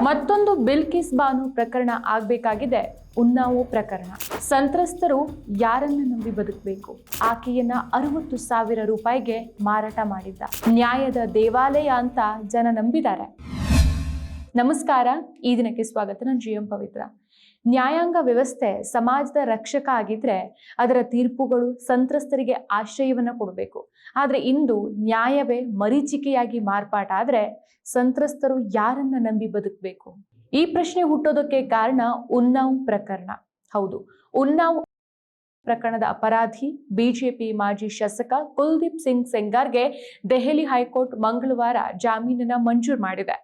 ಮತ್ತೊಂದು ಬಿಲ್ಕಿಸ್ ಬಾನು ಪ್ರಕರಣ ಆಗಬೇಕಾಗಿದೆ. ಉನ್ನಾವೋ ಪ್ರಕರಣ. ಸಂತ್ರಸ್ತರು ಯಾರನ್ನ ನಂಬಿ ಬದುಕಬೇಕು? ಆಕೆಯನ್ನ 60,000 ರೂಪಾಯಿಗೆ ಮಾರಾಟ ಮಾಡಿದ್ದ. ನ್ಯಾಯದ ದೇವಾಲಯ ಅಂತ ಜನ ನಂಬಿದ್ದಾರೆ. ನಮಸ್ಕಾರ, ಈ ದಿನಕ್ಕೆ ಸ್ವಾಗತ. ನಾನು GM ಪವಿತ್ರ. ನ್ಯಾಯಾಂಗ ವ್ಯವಸ್ಥೆ ಸಮಾಜದ ರಕ್ಷಕ ಆಗಿದ್ರೆ ಅದರ ತೀರ್ಪುಗಳು ಸಂತ್ರಸ್ತರಿಗೆ ಆಶ್ರಯವನ್ನ ಕೊಡಬೇಕು. ಆದ್ರೆ ಇಂದು ನ್ಯಾಯವೇ ಮರೀಚಿಕೆಯಾಗಿ ಮಾರ್ಪಾಟ ಆದ್ರೆ ಸಂತ್ರಸ್ತರು ಯಾರನ್ನ ನಂಬಿ ಬದುಕಬೇಕು? ಈ ಪ್ರಶ್ನೆ ಹುಟ್ಟೋದಕ್ಕೆ ಕಾರಣ ಉನ್ನಾವ್ ಪ್ರಕರಣ. ಹೌದು, ಉನ್ನಾವ್ ಪ್ರಕರಣದ ಅಪರಾಧಿ ಬಿಜೆಪಿ ಮಾಜಿ ಶಾಸಕ ಕುಲ್ದೀಪ್ ಸಿಂಗ್ ಸೆಂಗಾರ್ಗೆ ದೆಹಲಿ ಹೈಕೋರ್ಟ್ ಮಂಗಳವಾರ ಜಾಮೀನನ್ನ ಮಂಜೂರು ಮಾಡಿದೆ.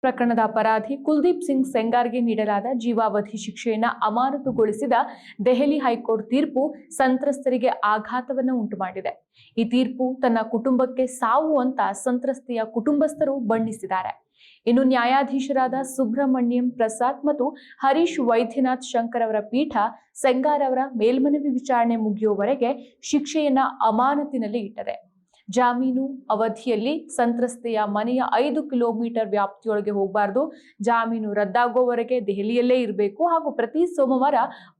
ಪ್ರಕರಣದ ಅಪರಾಧಿ ಕುಲ್ದೀಪ್ ಸಿಂಗ್ ಸೆಂಗಾರ್ಗೆ ನೀಡಲಾದ ಜೀವಾವಧಿ ಶಿಕ್ಷೆಯನ್ನ ಅಮಾನತುಗೊಳಿಸಿದ ದೆಹಲಿ ಹೈಕೋರ್ಟ್ ತೀರ್ಪು ಸಂತ್ರಸ್ತರಿಗೆ ಆಘಾತವನ್ನು ಉಂಟು ಮಾಡಿದೆ. ಈ ತೀರ್ಪು ತನ್ನ ಕುಟುಂಬಕ್ಕೆ ಸಾವು ಅಂತ ಸಂತ್ರಸ್ತೆಯ ಕುಟುಂಬಸ್ಥರು ಬಣ್ಣಿಸಿದ್ದಾರೆ. ಇನ್ನು ನ್ಯಾಯಾಧೀಶರಾದ ಸುಬ್ರಹ್ಮಣ್ಯಂ ಪ್ರಸಾದ್ ಮತ್ತು ಹರೀಶ್ ವೈದ್ಯನಾಥ್ ಶಂಕರ್ ಅವರ ಪೀಠ ಸೆಂಗಾರ್ ಅವರ ಮೇಲ್ಮನವಿ ವಿಚಾರಣೆ ಮುಗಿಯುವವರೆಗೆ ಶಿಕ್ಷೆಯನ್ನ ಅಮಾನತಿನಲ್ಲಿ ಇಟ್ಟದೆ. ಜಾಮೀನು ಅವಧಿಯಲ್ಲಿ ಸಂತ್ರಸ್ತೆಯ ಮನೆಯ 5 ಕಿಲೋಮೀಟರ್ ವ್ಯಾಪ್ತಿಯೊಳಗೆ ಹೋಗಬಾರ್ದು, ಜಾಮೀನು ರದ್ದಾಗುವವರೆಗೆ ದೆಹಲಿಯಲ್ಲೇ ಇರಬೇಕು ಹಾಗೂ ಪ್ರತಿ ಸೋಮವಾರ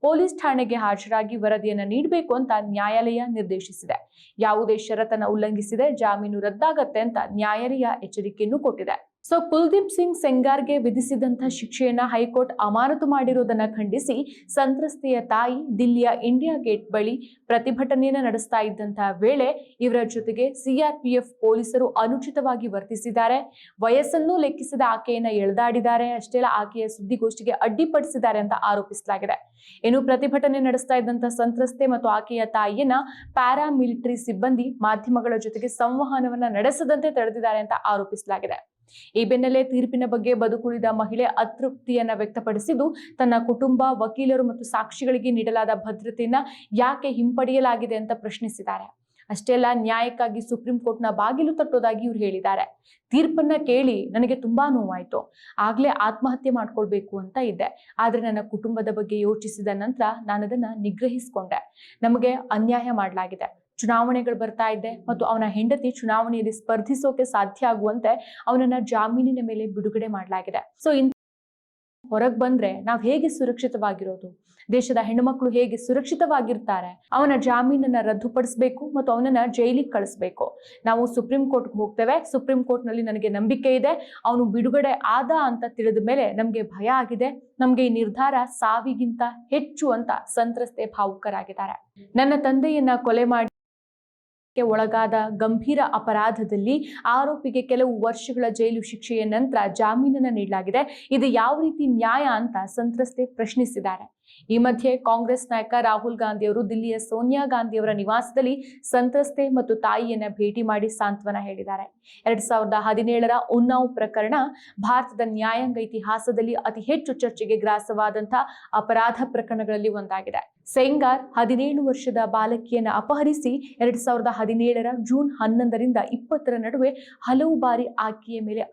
ಪೊಲೀಸ್ ಠಾಣೆಗೆ ಹಾಜರಾಗಿ ವರದಿಯನ್ನ ನೀಡಬೇಕು ಅಂತ ನ್ಯಾಯಾಲಯ ನಿರ್ದೇಶಿಸಿದೆ. ಯಾವುದೇ ಷರತ್ತನ್ನ ಉಲ್ಲಂಘಿಸಿದೆ ಜಾಮೀನು ರದ್ದಾಗತ್ತೆ ಅಂತ ನ್ಯಾಯಾಲಯ ಎಚ್ಚರಿಕೆಯನ್ನು ಕೊಟ್ಟಿದೆ. ಸೊ ಕುಲ್ದೀಪ್ ಸಿಂಗ್ ಸೆಂಗಾರ್ಗೆ ವಿಧಿಸಿದಂತಹ ಶಿಕ್ಷೆಯನ್ನ ಹೈಕೋರ್ಟ್ ಅಮಾನತು ಮಾಡಿರುವುದನ್ನು ಖಂಡಿಸಿ ಸಂತ್ರಸ್ತೆಯ ತಾಯಿ ದಿಲ್ಲಿಯ ಇಂಡಿಯಾ ಗೇಟ್ ಬಳಿ ಪ್ರತಿಭಟನೆಯನ್ನ ನಡೆಸ್ತಾ ಇದ್ದಂತಹ ವೇಳೆ ಇವರ ಜೊತೆಗೆ CRPF ಪೊಲೀಸರು ಅನುಚಿತವಾಗಿ ವರ್ತಿಸಿದ್ದಾರೆ. ವಯಸ್ಸನ್ನು ಲೆಕ್ಕಿಸದ ಆಕೆಯನ್ನ ಎಳೆದಾಡಿದ್ದಾರೆ. ಅಷ್ಟೇ ಅಲ್ಲ, ಆಕೆಯ ಸುದ್ದಿಗೋಷ್ಠಿಗೆ ಅಡ್ಡಿಪಡಿಸಿದ್ದಾರೆ ಅಂತ ಆರೋಪಿಸಲಾಗಿದೆ. ಇನ್ನು ಪ್ರತಿಭಟನೆ ನಡೆಸ್ತಾ ಇದ್ದಂತಹ ಸಂತ್ರಸ್ತೆ ಮತ್ತು ಆಕೆಯ ತಾಯಿಯನ್ನ ಪ್ಯಾರಾ ಮಿಲಿಟರಿ ಸಿಬ್ಬಂದಿ ಮಾಧ್ಯಮಗಳ ಜೊತೆಗೆ ಸಂವಹನವನ್ನ ನಡೆಸದಂತೆ ತಡೆದಿದ್ದಾರೆ ಅಂತ ಆರೋಪಿಸಲಾಗಿದೆ. ಈ ಬೆನ್ನಲ್ಲೇ ತೀರ್ಪಿನ ಬಗ್ಗೆ ಬದುಕುಳಿದ ಮಹಿಳೆ ಅತೃಪ್ತಿಯನ್ನ ವ್ಯಕ್ತಪಡಿಸಿದ್ದು, ತನ್ನ ಕುಟುಂಬ, ವಕೀಲರು ಮತ್ತು ಸಾಕ್ಷಿಗಳಿಗೆ ನೀಡಲಾದ ಭದ್ರತೆಯನ್ನ ಯಾಕೆ ಹಿಂಪಡೆಯಲಾಗಿದೆ ಅಂತ ಪ್ರಶ್ನಿಸಿದ್ದಾರೆ. ಅಷ್ಟೇ ಅಲ್ಲ, ನ್ಯಾಯಕ್ಕಾಗಿ ಸುಪ್ರೀಂ ಕೋರ್ಟ್ನ ಬಾಗಿಲು ತಟ್ಟೋದಾಗಿ ಇವ್ರು ಹೇಳಿದ್ದಾರೆ. ತೀರ್ಪನ್ನ ಕೇಳಿ ನನಗೆ ತುಂಬಾ ನೋವಾಯ್ತು. ಆಗ್ಲೇ ಆತ್ಮಹತ್ಯೆ ಮಾಡ್ಕೊಳ್ಬೇಕು ಅಂತ ಇದ್ದೆ. ಆದ್ರೆ ನನ್ನ ಕುಟುಂಬದ ಬಗ್ಗೆ ಯೋಚಿಸಿದ ನಂತರ ನಾನು ಅದನ್ನ ನಿಗ್ರಹಿಸಿಕೊಂಡೆ. ನಮಗೆ ಅನ್ಯಾಯ ಮಾಡಲಾಗಿದೆ. ಚುನಾವಣೆಗಳು ಬರ್ತಾ ಇದೆ ಮತ್ತು ಅವನ ಹೆಂಡತಿ ಚುನಾವಣೆಯಲ್ಲಿ ಸ್ಪರ್ಧಿಸೋಕೆ ಸಾಧ್ಯ ಆಗುವಂತೆ ಅವನನ್ನ ಜಾಮೀನಿನ ಮೇಲೆ ಬಿಡುಗಡೆ ಮಾಡಲಾಗಿದೆ. ಸೊ ಹೊರಗೆ ಬಂದ್ರೆ ನಾವು ಹೇಗೆ ಸುರಕ್ಷಿತವಾಗಿರೋದು? ದೇಶದ ಹೆಣ್ಣುಮಕ್ಕಳು ಹೇಗೆ ಸುರಕ್ಷಿತವಾಗಿರ್ತಾರೆ? ಅವನ ಜಾಮೀನನ್ನ ರದ್ದುಪಡಿಸಬೇಕು ಮತ್ತು ಅವನನ್ನ ಜೈಲಿಗೆ ಕಳಿಸ್ಬೇಕು. ನಾವು ಸುಪ್ರೀಂ ಕೋರ್ಟ್ಗೆ ಹೋಗ್ತೇವೆ. ಸುಪ್ರೀಂ ಕೋರ್ಟ್ ನಲ್ಲಿ ನನಗೆ ನಂಬಿಕೆ ಇದೆ, ಅವನು ಬಿಡುಗಡೆ ಆದ ಅಂತ ತಿಳಿದ ಮೇಲೆ ನಮ್ಗೆ ಭಯ ಆಗಿದೆ. ನಮ್ಗೆ ಈ ನಿರ್ಧಾರ ಸಾವಿಗಿಂತ ಹೆಚ್ಚು ಅಂತ ಸಂತ್ರಸ್ತೆ ಭಾವುಕರಾಗಿದ್ದಾರೆ. ನನ್ನ ತಂದೆಯನ್ನ ಕೊಲೆ ಮಾಡಿ ಒಳಗಾದ ಗಂಭೀರ ಅಪರಾಧದಲ್ಲಿ ಆರೋಪಿಗೆ ಕೆಲವು ವರ್ಷಗಳ ಜೈಲು ಶಿಕ್ಷೆಯ ನಂತರ ಜಾಮೀನನ್ನ ನೀಡಲಾಗಿದೆ. ಇದು ಯಾವ ರೀತಿ ನ್ಯಾಯ ಅಂತ ಸಂತ್ರಸ್ತೆ ಪ್ರಶ್ನಿಸಿದ್ದಾರೆ. ಈ ಮಧ್ಯೆ ಕಾಂಗ್ರೆಸ್ ನಾಯಕ ರಾಹುಲ್ ಗಾಂಧಿ ಅವರು ದಿಲ್ಲಿಯ ಸೋನಿಯಾ ಗಾಂಧಿ ಅವರ ನಿವಾಸದಲ್ಲಿ ಸಂತ್ರಸ್ತೆ ಮತ್ತು ತಾಯಿಯನ್ನ ಭೇಟಿ ಮಾಡಿ ಸಾಂತ್ವನ ಹೇಳಿದ್ದಾರೆ. 2017ರ ಉನ್ನಾವ್ ಪ್ರಕರಣ ಭಾರತದ ನ್ಯಾಯಾಂಗ ಇತಿಹಾಸದಲ್ಲಿ ಅತಿ ಹೆಚ್ಚು ಚರ್ಚೆಗೆ ಗ್ರಾಸವಾದಂತಹ ಅಪರಾಧ ಪ್ರಕರಣಗಳಲ್ಲಿ ಒಂದಾಗಿದೆ. ಸೆಂಗಾರ್ 17 ವರ್ಷದ ಬಾಲಕಿಯನ್ನ ಅಪಹರಿಸಿ 2017ರ ಜೂನ್ 11ರಿಂದ 20ರ ನಡುವೆ ಹಲವು ಬಾರಿ ಆಕೆಯ ಮೇಲೆ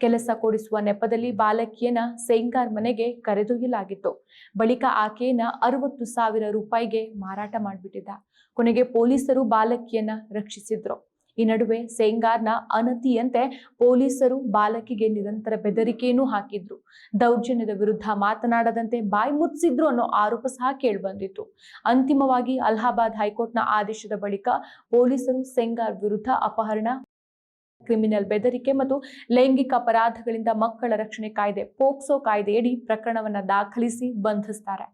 ಕೆಲಸ ಕೊಡಿಸುವ ನೆಪದಲ್ಲಿ ಬಾಲಕಿಯನ್ನ ಸೆಂಗಾರ್ ಮನೆಗೆ ಕರೆದೊಯ್ಯಲಾಗಿತ್ತು. ಬಳಿಕ ಆಕೆಯನ್ನ 60,000 ರೂಪಾಯಿಗೆ ಮಾರಾಟ ಮಾಡಿಬಿಟ್ಟಿದ್ದ. ಕೊನೆಗೆ ಪೊಲೀಸರು ಬಾಲಕಿಯನ್ನ ರಕ್ಷಿಸಿದ್ರು. ಈ ನಡುವೆ ಸೆಂಗಾರ್ನ ಅನತಿಯಂತೆ ಪೊಲೀಸರು ಬಾಲಕಿಗೆ ನಿರಂತರ ಬೆದರಿಕೆಯನ್ನು ಹಾಕಿದ್ರು. ದೌರ್ಜನ್ಯದ ವಿರುದ್ಧ ಮಾತನಾಡದಂತೆ ಬಾಯಿ ಮುಚ್ಚಿದ್ರು ಅನ್ನೋ ಆರೋಪ ಸಹ ಕೇಳಿಬಂದಿತ್ತು. ಅಂತಿಮವಾಗಿ ಅಲಹಾಬಾದ್ ಹೈಕೋರ್ಟ್ನ ಆದೇಶದ ಬಳಿಕ ಪೊಲೀಸರು ಸೆಂಗಾರ್ ವಿರುದ್ಧ ಅಪಹರಣ, ಕ್ರಿಮಿನಲ್ ಬೆದರಿಕೆ ಮತ್ತು ಲೈಂಗಿಕ ಅಪರಾಧಗಳಿಂದ ಮಕ್ಕಳ ರಕ್ಷಣೆ ಕಾಯ್ದೆ ಪೋಕ್ಸೋ ಕಾಯ್ದೆಯಡಿ ಪ್ರಕರಣವನ್ನ ದಾಖಲಿಸಿ ಬಂಧಿಸ್ತಾರೆ.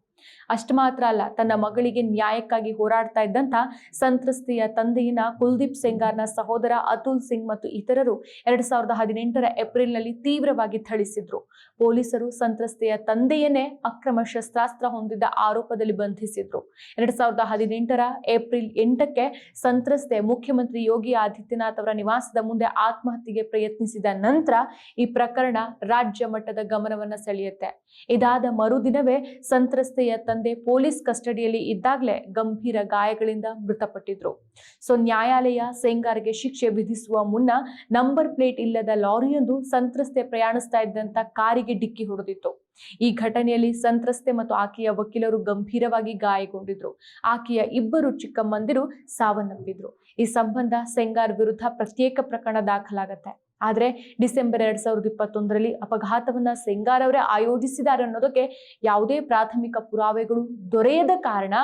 ಅಷ್ಟು ಮಾತ್ರ ಅಲ್ಲ, ತನ್ನ ಮಗಳಿಗೆ ನ್ಯಾಯಕ್ಕಾಗಿ ಹೋರಾಡ್ತಾ ಇದ್ದಂತ ಸಂತ್ರಸ್ತೆಯ ತಂದೆಯನ್ನ ಕುಲ್ದೀಪ್ ಸೆಂಗಾರ್ನ ಸಹೋದರ ಅತುಲ್ ಸಿಂಗ್ ಮತ್ತು ಇತರರು 2018ರ ಏಪ್ರಿಲ್ನಲ್ಲಿ ತೀವ್ರವಾಗಿ ಥಳಿಸಿದ್ರು. ಪೊಲೀಸರು ಸಂತ್ರಸ್ತೆಯ ತಂದೆಯನ್ನೇ ಅಕ್ರಮ ಶಸ್ತ್ರಾಸ್ತ್ರ ಹೊಂದಿದ್ದ ಆರೋಪದಲ್ಲಿ ಬಂಧಿಸಿದ್ರು. 2018ರ ಏಪ್ರಿಲ್ 8ಕ್ಕೆ ಸಂತ್ರಸ್ತೆ ಮುಖ್ಯಮಂತ್ರಿ ಯೋಗಿ ಆದಿತ್ಯನಾಥ್ ಅವರ ನಿವಾಸದ ಮುಂದೆ ಆತ್ಮಹತ್ಯೆಗೆ ಪ್ರಯತ್ನಿಸಿದ ನಂತರ ಈ ಪ್ರಕರಣ ರಾಜ್ಯ ಮಟ್ಟದ ಗಮನವನ್ನ ಸೆಳೆಯುತ್ತೆ. ಇದಾದ ಮರುದಿನವೇ ಸಂತ್ರಸ್ತೆಯ ತಂದೆ ಪೊಲೀಸ್ ಕಸ್ಟಡಿಯಲ್ಲಿ ಇದ್ದಾಗಲೇ ಗಂಭೀರ ಗಾಯಗಳಿಂದ ಮೃತಪಟ್ಟಿದ್ರು. ಸೊ ನ್ಯಾಯಾಲಯ ಸೆಂಗಾರ್ಗೆ ಶಿಕ್ಷೆ ವಿಧಿಸುವ ಮುನ್ನ ನಂಬರ್ ಪ್ಲೇಟ್ ಇಲ್ಲದ ಲಾರಿಯೊಂದು ಸಂತ್ರಸ್ತೆ ಪ್ರಯಾಣಿಸ್ತಾ ಇದ್ದಂತ ಕಾರಿಗೆ ಡಿಕ್ಕಿ ಹೊಡೆದಿತ್ತು. ಈ ಘಟನೆಯಲ್ಲಿ ಸಂತ್ರಸ್ತೆ ಮತ್ತು ಆಕೆಯ ವಕೀಲರು ಗಂಭೀರವಾಗಿ ಗಾಯಗೊಂಡಿದ್ರು. ಆಕೆಯ 2 ಚಿಕ್ಕಮ್ಮಂದಿರು ಸಾವನ್ನಪ್ಪಿದ್ರು. ಈ ಸಂಬಂಧ ಸೆಂಗಾರ್ ವಿರುದ್ಧ ಪ್ರತ್ಯೇಕ ಪ್ರಕರಣ ದಾಖಲಾಗುತ್ತೆ. ಆದರೆ ಡಿಸೆಂಬರ್ 2021ರಲ್ಲಿ ಅಪಘಾತವನ್ನ ಸೆಂಗಾರ್ ಅವರೇ ಆಯೋಜಿಸಿದ್ದಾರೆ ಅನ್ನೋದಕ್ಕೆ ಯಾವುದೇ ಪ್ರಾಥಮಿಕ ಪುರಾವೆಗಳು ದೊರೆಯದ ಕಾರಣ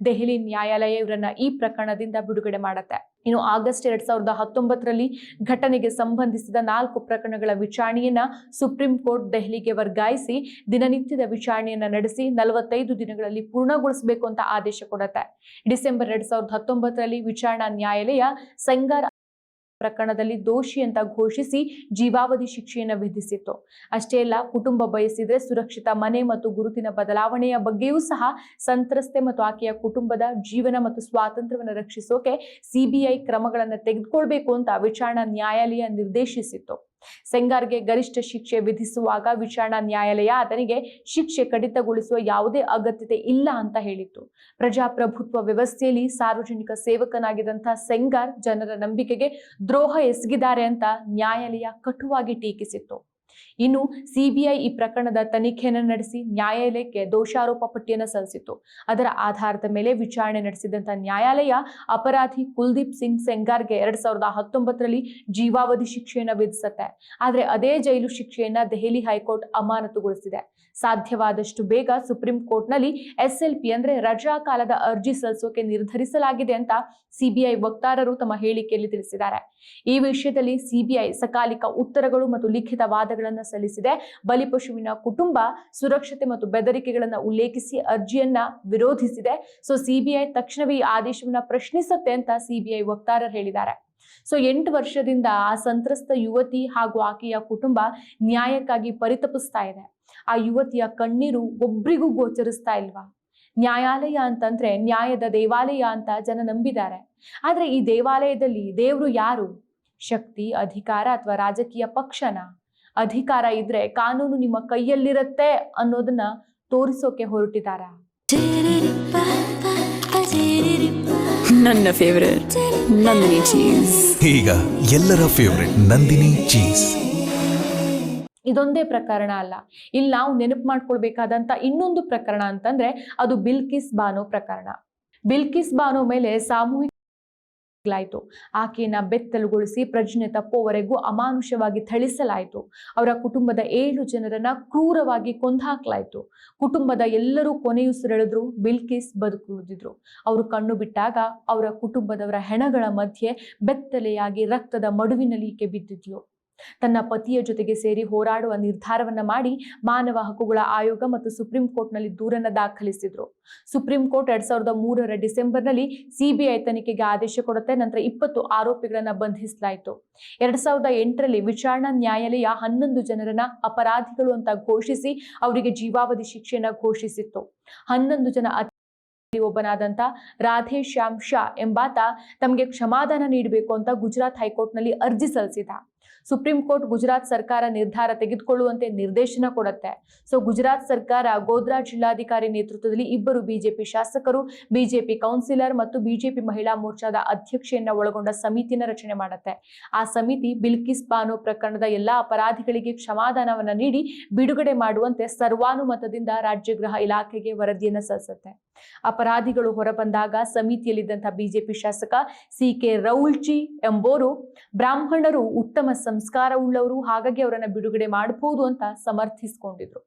ದೆಹಲಿ ನ್ಯಾಯಾಲಯ ಇವರನ್ನ ಈ ಪ್ರಕರಣದಿಂದ ಬಿಡುಗಡೆ ಮಾಡುತ್ತೆ. ಇನ್ನು ಆಗಸ್ಟ್ 2019ರಲ್ಲಿ ಘಟನೆಗೆ ಸಂಬಂಧಿಸಿದ 4 ಪ್ರಕರಣಗಳ ವಿಚಾರಣೆಯನ್ನ ಸುಪ್ರೀಂ ಕೋರ್ಟ್ ದೆಹಲಿಗೆ ವರ್ಗಾಯಿಸಿ ದಿನನಿತ್ಯದ ವಿಚಾರಣೆಯನ್ನ ನಡೆಸಿ 45 ದಿನಗಳಲ್ಲಿ ಪೂರ್ಣಗೊಳಿಸಬೇಕು ಅಂತ ಆದೇಶ ಕೊಡುತ್ತೆ. ಡಿಸೆಂಬರ್ 2019ರಲ್ಲಿ ವಿಚಾರಣಾ ನ್ಯಾಯಾಲಯ ಸೆಂಗಾರ್ ಪ್ರಕರಣದಲ್ಲಿ ದೋಷಿ ಅಂತ ಘೋಷಿಸಿ ಜೀವಾವಧಿ ಶಿಕ್ಷೆಯನ್ನು ವಿಧಿಸಿತ್ತು. ಅಷ್ಟೇ ಅಲ್ಲ, ಕುಟುಂಬ ಬಯಸಿದ್ರೆ ಸುರಕ್ಷಿತ ಮನೆ ಮತ್ತು ಗುರುತಿನ ಬದಲಾವಣೆಯ ಬಗ್ಗೆಯೂ ಸಹ ಸಂತ್ರಸ್ತೆ ಮತ್ತು ಆಕೆಯ ಕುಟುಂಬದ ಜೀವನ ಮತ್ತು ಸ್ವಾತಂತ್ರ್ಯವನ್ನು ರಕ್ಷಿಸೋಕೆ ಸಿಬಿಐ ಕ್ರಮಗಳನ್ನು ತೆಗೆದುಕೊಳ್ಬೇಕು ಅಂತ ವಿಚಾರಣಾ ನ್ಯಾಯಾಲಯ ನಿರ್ದೇಶಿಸಿತ್ತು. ಸೆಂಗಾರ್ಗೆ ಗರಿಷ್ಠ ಶಿಕ್ಷೆ ವಿಧಿಸುವಾಗ ವಿಚಾರಣಾ ನ್ಯಾಯಾಲಯ ಆತನಿಗೆ ಶಿಕ್ಷೆ ಕಡಿತಗೊಳಿಸುವ ಯಾವುದೇ ಅಗತ್ಯತೆ ಇಲ್ಲ ಅಂತ ಹೇಳಿತ್ತು. ಪ್ರಜಾಪ್ರಭುತ್ವ ವ್ಯವಸ್ಥೆಯಲ್ಲಿ ಸಾರ್ವಜನಿಕ ಸೇವಕನಾಗಿದ್ದಂತಹ ಸೆಂಗಾರ್ ಜನರ ನಂಬಿಕೆಗೆ ದ್ರೋಹ ಎಸಗಿದ್ದಾರೆ ಅಂತ ನ್ಯಾಯಾಲಯ ಕಟುವಾಗಿ ಟೀಕಿಸಿತ್ತು. ಇನ್ನು ಸಿಬಿಐ ಈ ಪ್ರಕರಣದ ತನಿಖೆಯನ್ನು ನಡೆಸಿ ನ್ಯಾಯಾಲಯಕ್ಕೆ ದೋಷಾರೋಪ ಪಟ್ಟಿಯನ್ನು ಸಲ್ಲಿಸಿತ್ತು. ಅದರ ಆಧಾರದ ಮೇಲೆ ವಿಚಾರಣೆ ನಡೆಸಿದಂತ ನ್ಯಾಯಾಲಯ ಅಪರಾಧಿ ಕುಲ್ದೀಪ್ ಸಿಂಗ್ ಸೆಂಗಾರ್ಗೆ 2019ರಲ್ಲಿ ಜೀವಾವಧಿ ಶಿಕ್ಷೆಯನ್ನು ವಿಧಿಸುತ್ತೆ. ಆದರೆ ಅದೇ ಜೈಲು ಶಿಕ್ಷೆಯನ್ನ ದೆಹಲಿ ಹೈಕೋರ್ಟ್ ಅಮಾನತುಗೊಳಿಸಿದೆ. ಸಾಧ್ಯವಾದಷ್ಟು ಬೇಗ ಸುಪ್ರೀಂ ಕೋರ್ಟ್ನಲ್ಲಿ SLP ಅಂದ್ರೆ ರಜಾ ಕಾಲದ ಅರ್ಜಿ ಸಲ್ಲಿಸೋಕೆ ನಿರ್ಧರಿಸಲಾಗಿದೆ ಅಂತ ಸಿಬಿಐ ವಕ್ತಾರರು ತಮ್ಮ ಹೇಳಿಕೆಯಲ್ಲಿ ತಿಳಿಸಿದ್ದಾರೆ. ಈ ವಿಷಯದಲ್ಲಿ ಸಿಬಿಐ ಸಕಾಲಿಕ ಉತ್ತರಗಳು ಮತ್ತು ಲಿಖಿತ ವಾದಗಳನ್ನು ಸಲ್ಲಿಸಿದೆ. ಬಲಿಪಶುವಿನ ಕುಟುಂಬ ಸುರಕ್ಷತೆ ಮತ್ತು ಬೆದರಿಕೆಗಳನ್ನು ಉಲ್ಲೇಖಿಸಿ ಅರ್ಜಿಯನ್ನ ವಿರೋಧಿಸಿದೆ. ಸಿಬಿಐ ತಕ್ಷಣವೇ ಈ ಆದೇಶವನ್ನ ಪ್ರಶ್ನಿಸುತ್ತೆ ಅಂತ ಸಿಬಿಐ ವಕ್ತಾರರು ಹೇಳಿದ್ದಾರೆ. 8 ವರ್ಷದಿಂದ ಆ ಸಂತ್ರಸ್ತ ಯುವತಿ ಹಾಗೂ ಆಕೆಯ ಕುಟುಂಬ ನ್ಯಾಯಕ್ಕಾಗಿ ಪರಿತಪಿಸ್ತಾ ಇದೆ. ಆ ಯುವತಿಯ ಕಣ್ಣೀರು ಒಬ್ರಿಗೂ ಗೋಚರಿಸ್ತಾ ಇಲ್ವಾ? ನ್ಯಾಯಾಲಯ ಅಂತಂದ್ರೆ ನ್ಯಾಯದ ದೇವಾಲಯ ಅಂತ ಜನ ನಂಬಿದ್ದಾರೆ. ಆದ್ರೆ ಈ ದೇವಾಲಯದಲ್ಲಿ ದೇವರು ಯಾರು? ಶಕ್ತಿ, ಅಧಿಕಾರ ಅಥವಾ ರಾಜಕೀಯ ಪಕ್ಷನ? ಅಧಿಕಾರ ಇದ್ರೆ ಕಾನೂನು ನಿಮ್ಮ ಕೈಯಲ್ಲಿರತ್ತೆ ಅನ್ನೋದನ್ನ ತೋರಿಸೋಕೆ ಹೊರಟಿದಾರ? ನನ್ನ ಫೇವರೇಟ್ ನಂದಿನಿ ಚೀಸ್. ಈಗ ಎಲ್ಲರ ಫೇವರೇಟ್ ನಂದಿನಿ ಚೀಸ್. ಇದೊಂದೇ ಪ್ರಕರಣ ಅಲ್ಲ, ಇಲ್ಲಿ ನಾವು ನೆನಪು ಮಾಡ್ಕೊಳ್ಬೇಕಾದಂತ ಇನ್ನೊಂದು ಪ್ರಕರಣ ಅಂತಂದ್ರೆ ಅದು ಬಿಲ್ಕಿಸ್ ಬಾನೋ ಪ್ರಕರಣ. ಬಿಲ್ಕಿಸ್ ಬಾನೋ ಮೇಲೆ ಸಾಮೂಹಿಕ ಆಯ್ತು. ಆಕೆಯನ್ನ ಬೆತ್ತಲುಗೊಳಿಸಿ ಪ್ರಜ್ಞೆ ತಪ್ಪುವವರೆಗೂ ಅಮಾನುಷವಾಗಿ ಥಳಿಸಲಾಯಿತು. ಅವರ ಕುಟುಂಬದ 7 ಜನರನ್ನ ಕ್ರೂರವಾಗಿ ಕೊಂದಾಕ್ಲಾಯ್ತು. ಕುಟುಂಬದ ಎಲ್ಲರೂ ಕೊನೆಯುಸಿರೆಳೆದ್ರು. ಬಿಲ್ಕಿಸ್ ಬದುಕುಳಿದಿದ್ರು. ಅವರು ಕಣ್ಣು ಬಿಟ್ಟಾಗ ಅವರ ಕುಟುಂಬದವರ ಹೆಣಗಳ ಮಧ್ಯೆ ಬೆತ್ತಲೆಯಾಗಿ ರಕ್ತದ ಮಡುವಿನಲ್ಲಿ ಈಕೆ ಬಿದ್ದಿದ್ಲು. ತನ್ನ ಪತಿಯ ಜೊತೆಗೆ ಸೇರಿ ಹೋರಾಡುವ ನಿರ್ಧಾರವನ್ನ ಮಾಡಿ ಮಾನವ ಹಕ್ಕುಗಳ ಆಯೋಗ ಮತ್ತು ಸುಪ್ರೀಂ ಕೋರ್ಟ್ನಲ್ಲಿ ದೂರನ್ನ ದಾಖಲಿಸಿದ್ರು. ಸುಪ್ರೀಂ ಕೋರ್ಟ್ 2003ರ ಡಿಸೆಂಬರ್ನಲ್ಲಿ ಸಿಬಿಐ ತನಿಖೆಗೆ ಆದೇಶ ಕೊಡುತ್ತೆ. ನಂತರ 20 ಆರೋಪಿಗಳನ್ನ ಬಂಧಿಸಲಾಯಿತು. 2008ರಲ್ಲಿ ವಿಚಾರಣಾ ನ್ಯಾಯಾಲಯ 11 ಜನರನ್ನ ಅಪರಾಧಿಗಳು ಅಂತ ಘೋಷಿಸಿ ಅವರಿಗೆ ಜೀವಾವಧಿ ಶಿಕ್ಷೆಯನ್ನ ಘೋಷಿಸಿತ್ತು. 11 ಜನ ಒಬ್ಬನಾದಂತ ರಾಧೇ ಶ್ಯಾಮ್ ಶಾ ಎಂಬಾತ ತಮಗೆ ಕ್ಷಮಾದಾನ ನೀಡಬೇಕು ಅಂತ ಗುಜರಾತ್ ಹೈಕೋರ್ಟ್ನಲ್ಲಿ ಅರ್ಜಿ ಸಲ್ಲಿಸಿದ. ಸುಪ್ರೀಂ ಕೋರ್ಟ್ ಗುಜರಾತ್ ಸರ್ಕಾರ ನಿರ್ಧಾರ ತೆಗೆದುಕೊಳ್ಳುವಂತೆ ನಿರ್ದೇಶನ ಕೊಡುತ್ತೆ. ಗುಜರಾತ್ ಸರ್ಕಾರ ಗೋಧ್ರಾ ಜಿಲ್ಲಾಧಿಕಾರಿ ನೇತೃತ್ವದಲ್ಲಿ 2 ಬಿಜೆಪಿ ಶಾಸಕರು, ಬಿಜೆಪಿ ಕೌನ್ಸಿಲರ್ ಮತ್ತು ಬಿಜೆಪಿ ಮಹಿಳಾ ಮೋರ್ಚಾದ ಅಧ್ಯಕ್ಷೆಯನ್ನ ಒಳಗೊಂಡ ಸಮಿತಿನ ರಚನೆ ಮಾಡುತ್ತೆ. ಆ ಸಮಿತಿ ಬಿಲ್ಕಿಸ್ ಬಾನೋ ಪ್ರಕರಣದ ಎಲ್ಲಾ ಅಪರಾಧಿಗಳಿಗೆ ಕ್ಷಮಾದಾನವನ್ನ ನೀಡಿ ಬಿಡುಗಡೆ ಮಾಡುವಂತೆ ಸರ್ವಾನುಮತದಿಂದ ರಾಜ್ಯ ಗೃಹ ಇಲಾಖೆಗೆ ವರದಿಯನ್ನ ಸಲ್ಲಿಸುತ್ತೆ. ಅಪರಾಧಿಗಳು ಹೊರಬಂದಾಗ ಸಮಿತಿಯಲ್ಲಿದ್ದಂತಹ ಬಿಜೆಪಿ ಶಾಸಕ CK ರೌಲ್ಜಿ ಎಂಬೋರು ಬ್ರಾಹ್ಮಣರು ಉತ್ತಮ ಸಂಸ್ಕಾರವುಳ್ಳವರು, ಹಾಗಾಗಿ ಅವರನ್ನ ಬಿಡುಗಡೆ ಮಾಡಬಹುದು ಅಂತ ಸಮರ್ಥಿಸಿಕೊಂಡಿದ್ರು.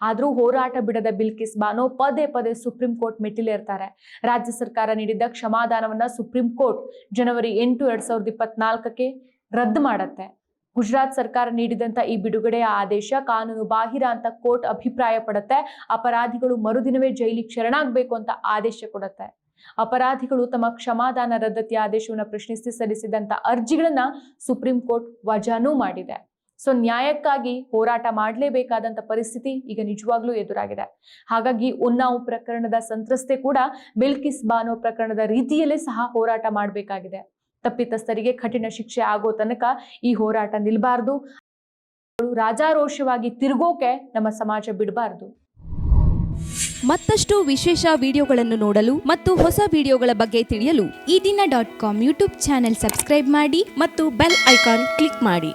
ಆದ್ರೂ ಹೋರಾಟ ಬಿಡದ ಬಿಲ್ಕಿಸ್ ಬಾನೋ ಪದೇ ಪದೇ ಸುಪ್ರೀಂ ಕೋರ್ಟ್ ಮೆಟ್ಟಿಲೇರ್ತಾರೆ. ರಾಜ್ಯ ಸರ್ಕಾರ ನೀಡಿದ್ದ ಕ್ಷಮಾದಾನವನ್ನ ಸುಪ್ರೀಂ ಕೋರ್ಟ್ ಜನವರಿ 8, 2024ಕ್ಕೆ ರದ್ದು ಮಾಡತ್ತೆ. ಗುಜರಾತ್ ಸರ್ಕಾರ ನೀಡಿದಂತ ಈ ಬಿಡುಗಡೆಯ ಆದೇಶ ಕಾನೂನು ಬಾಹಿರ ಅಂತ ಕೋರ್ಟ್ ಅಭಿಪ್ರಾಯ ಪಡುತ್ತೆ. ಅಪರಾಧಿಗಳು ಮರುದಿನವೇ ಜೈಲಿಗೆ ಶರಣಾಗಬೇಕು ಅಂತ ಆದೇಶ ಕೊಡುತ್ತೆ. ಅಪರಾಧಿಗಳು ತಮ್ಮ ಕ್ಷಮಾದಾನ ರದ್ದತಿಯ ಆದೇಶವನ್ನು ಪ್ರಶ್ನಿಸಿ ಸಲ್ಲಿಸಿದಂತ ಅರ್ಜಿಗಳನ್ನ ಸುಪ್ರೀಂ ಕೋರ್ಟ್ ವಜಾನೂ ಮಾಡಿದೆ. ನ್ಯಾಯಕ್ಕಾಗಿ ಹೋರಾಟ ಮಾಡಲೇಬೇಕಾದಂತ ಪರಿಸ್ಥಿತಿ ಈಗ ನಿಜವಾಗ್ಲೂ ಎದುರಾಗಿದೆ. ಹಾಗಾಗಿ ಉನ್ನಾವ್ ಪ್ರಕರಣದ ಸಂತ್ರಸ್ತೆ ಕೂಡ ಬಿಲ್ಕಿಸ್ ಬಾನೋ ಪ್ರಕರಣದ ರೀತಿಯಲ್ಲೇ ಸಹ ಹೋರಾಟ ಮಾಡಬೇಕಾಗಿದೆ. ತಪ್ಪಿತಸ್ಥರಿಗೆ ಕಠಿಣ ಶಿಕ್ಷೆ ಆಗೋ ತನಕ ಈ ಹೋರಾಟ ನಿಲ್ಬಾರ್ದು. ರಾಜಾರೋಷವಾಗಿ ತಿರುಗೋಕೆ ನಮ್ಮ ಸಮಾಜ ಬಿಡಬಾರ್ದು. ಮತ್ತಷ್ಟು ವಿಶೇಷ ವಿಡಿಯೋಗಳನ್ನು ನೋಡಲು ಮತ್ತು ಹೊಸ ವಿಡಿಯೋಗಳ ಬಗ್ಗೆ ತಿಳಿಯಲು EDina.com ಯೂಟ್ಯೂಬ್ ಚಾನೆಲ್ ಸಬ್ಸ್ಕ್ರೈಬ್ ಮಾಡಿ ಮತ್ತು ಬೆಲ್ ಐಕಾನ್ ಕ್ಲಿಕ್ ಮಾಡಿ.